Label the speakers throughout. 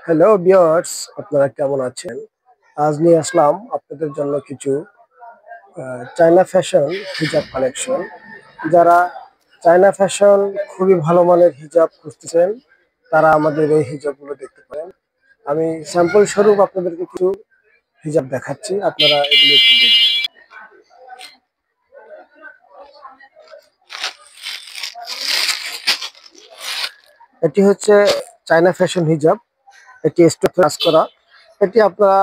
Speaker 1: Hello viewers, আপনারা কেমন আছেন? আজ নিয়ে আসলাম আপনাদের জন্য কিছু চায়না ফ্যাশন হিজাব কালেকশন। যারা চায়না ফ্যাশন খুবই ভালো মানের হিজাব খুঁজতেছেন, তারা আমাদের এই হিজাবগুলো দেখতে পারেন। আমি স্যাম্পল স্বরূপ আপনাদেরকে কিছু হিজাব দেখাচ্ছি, আপনারা এগুলো একটু দেখুন। এটি হচ্ছে চায়না ফ্যাশন হিজাব। এটি স্টোন কাজ করা। এটি আপনারা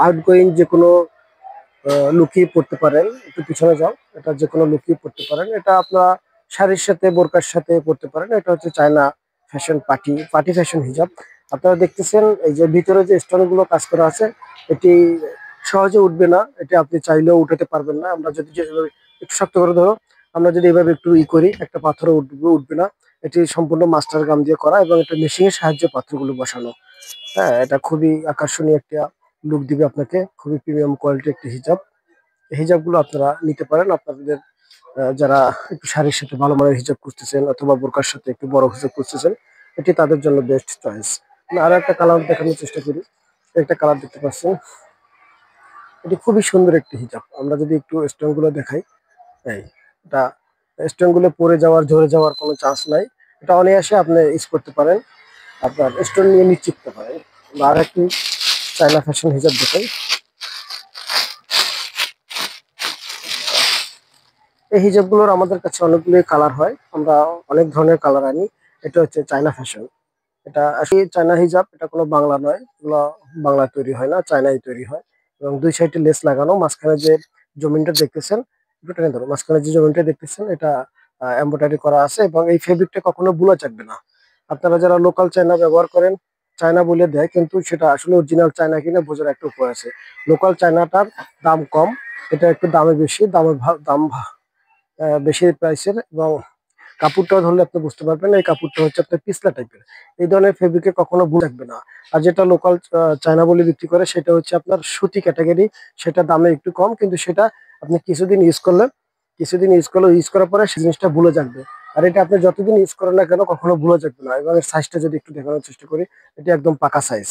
Speaker 1: আউটগোয়িং যে কোনো লুকিয়ে পড়তে পারেন। একটু পিছনে যাও, এটা যে কোনো লুকিয়ে পড়তে পারেন। এটা আপনারা শাড়ির সাথে বোরকার সাথে পড়তে পারেন। এটা হচ্ছে চায়না ফ্যাশন পার্টি ফ্যাশন হিজাব। আপনারা দেখতেছেন এই যে ভিতরে যে স্টোন গুলো কাজ করা আছে, এটি সহজে উঠবে না। এটি আপনি চাইলেও উঠাতে পারবেন না। আমরা যদি একটু শক্ত করে ধরো, আমরা যদি এভাবে একটু করি, একটা পাথরও উঠবে না। এটি সম্পূর্ণ মাস্টার গাম দিয়ে করা এবং এটা মেশিনের সাহায্যে পাথরগুলো বসানো। হ্যাঁ, এটা খুবই আকর্ষণীয় একটা লুক দিবে আপনাকে। খুবই প্রিমিয়াম কোয়ালিটি একটি হিজাব। এই হিজাবগুলো আপনারা নিতে পারেন আপনাদের যারা একটু শাড়ির সাথে ভালো মানের হিজাব খুঁজতেছেন অথবা বোরকার সাথে একটু বড় হিজাব খুঁজতেছেন, এটি তাদের জন্য বেস্ট চয়েস। আরো একটা কালার দেখানোর চেষ্টা করি। একটা কালার দেখতে পাচ্ছেন, এটি খুবই সুন্দর একটি হিজাব। আমরা যদি একটু স্টোন গুলো দেখাই, এই এটা স্টোন গুলো পরে যাওয়ার ঝরে যাওয়ার কোনো চান্স নাই। এটা অনায়াসে আপনি ইউজ করতে পারেন, আপনার স্টোন নিয়ে নিশ্চিত পারেন। আর একটি চায়না ফ্যাশন হিজাব দেখাই। এই হিজাবগুলোর আমাদের কাছে অনেকগুলো কালার হয়, আমরা অনেক ধরনের কালার আনি। এটা হচ্ছে চায়না ফ্যাশন। এটা আসলে চায়না হিজাব, এটা কোনো বাংলা নয়। এগুলো বাংলা তৈরি হয় না, চায়নায় তৈরি হয়। এবং দুই সাইডে লেস লাগানো, মাঝখানে যে জমিনটা দেখতেছেন, একটু টেনে ধরো, মাঝখানে যে জমিনটা দেখতেছেন এটা এমব্রয়ডারি করা আছে এবং এই ফেব্রিকটা কখনো বুলা যাবে না। আপনারা যারা লোকাল চায়না ব্যবহার করেন, চায়না বলে দেয়, কিন্তু সেটা আসলে অরিজিনাল চায়না কিনা বোঝার একটা উপায় আছে। লোকাল চায়নাটার দাম কম, এটা একটু দামে বেশি, বেশি প্রাইসের। এবং কাপড়টা ধরলে আপনি বুঝতে পারবেন এই কাপড়টা হচ্ছে আপনার পিছলা টাইপের। এই ধরনের ফেব্রিকে কখনো ভুল থাকবে না। আর যেটা লোকাল চায়না বলে বিক্রি করে সেটা হচ্ছে আপনার সুতি ক্যাটাগরি। সেটা দামে একটু কম, কিন্তু সেটা আপনি কিছুদিন ইউজ করার পরে সেই জিনিসটা ভুলে যাবে। আর এটা আপনি যতদিন ইউজ করেন না কেন কখনো ভুলে যাবে না। এবং এর সাইজটা যদি একটু দেখানোর চেষ্টা করি, এটা একদম পাকা সাইজ।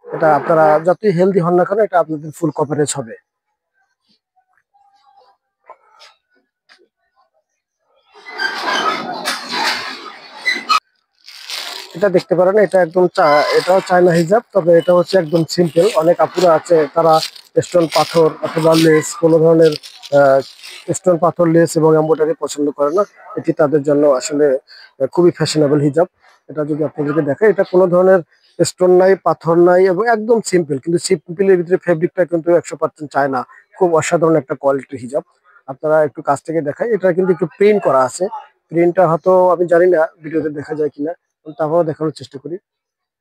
Speaker 1: এটা আপনারা যতই হেলদি হন না কেন, এটা আপনাদের ফুল কভারেজ হবে। এটা দেখতে পারেন, এটা একদম এটাও চায়না হিজাব, তবে এটা হচ্ছে একদম সিম্পল। অনেক আপুরা আছে তারা স্টোন পাথর অথবা লেস, কোনো ধরনের স্টোন পাথর, লেস এবং এমব্রয়ডারি পছন্দ করে না। এটি তাদের জন্য আসলে খুবই ফ্যাশনেবল হিজাব। এটা যদি আপনাদেরকে দেখে, এটা কোনো ধরনের স্টোন নাই, পাথর নাই এবং একদম সিম্পল। কিন্তু সিম্পলের ভিতরে ফেব্রিকটা কিন্তু 100% চায়না। খুব অসাধারণ একটা কোয়ালিটির হিজাব। আপনারা একটু কাছ থেকে দেখাই, এটা কিন্তু একটু প্রিন্ট করা আছে। প্রিন্টটা হয়তো আমি জানি না ভিডিওতে দেখা যায় কিনা, তারপরে দেখানোর চেষ্টা করি।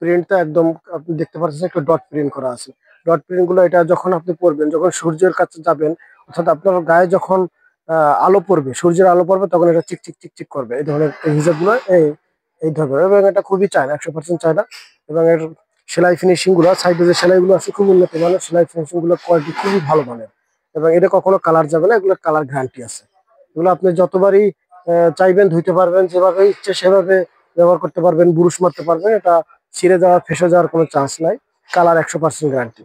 Speaker 1: প্রিন্টটা একদম আপনি দেখতে পাচ্ছেন, একটা ডট প্রিন্ট করা আছে। ডট প্রিন্ট গুলো এটা যখন আপনি পরবেন, যখন সূর্যের কাছে যাবেন, অর্থাৎ আপনার গায়ে যখন আলো পড়বে, সূর্যের আলো পড়বে, তখন এটা চিকচিক চিকচিক করবে। এই ধরনের এই হিসাব গুলো এই ধরনের, এবং এটা খুবই চায়না, 100% চায়না। এবং এর সেলাই ফিনিশিং গুলো, সাইডে যে সেলাই গুলো আছে খুব উন্নত মানের, সেলাই ফিনিশিং গুলো কোয়ালিটি খুবই ভালো মানের। এবং এটা কখনো কালার যাবে না, এগুলোর কালার গ্যারান্টি আছে। এগুলো আপনি যতবারই চাইবেন ধুইতে পারবেন, যেভাবে ইচ্ছে সেভাবে ব্যবহার করতে পারবেন, বুরুশ মারতে পারবেন। এটা ছিঁড়ে যাওয়ার, ফেসে যাওয়ার কোনো চান্স নাই। Colour 100% guarantee.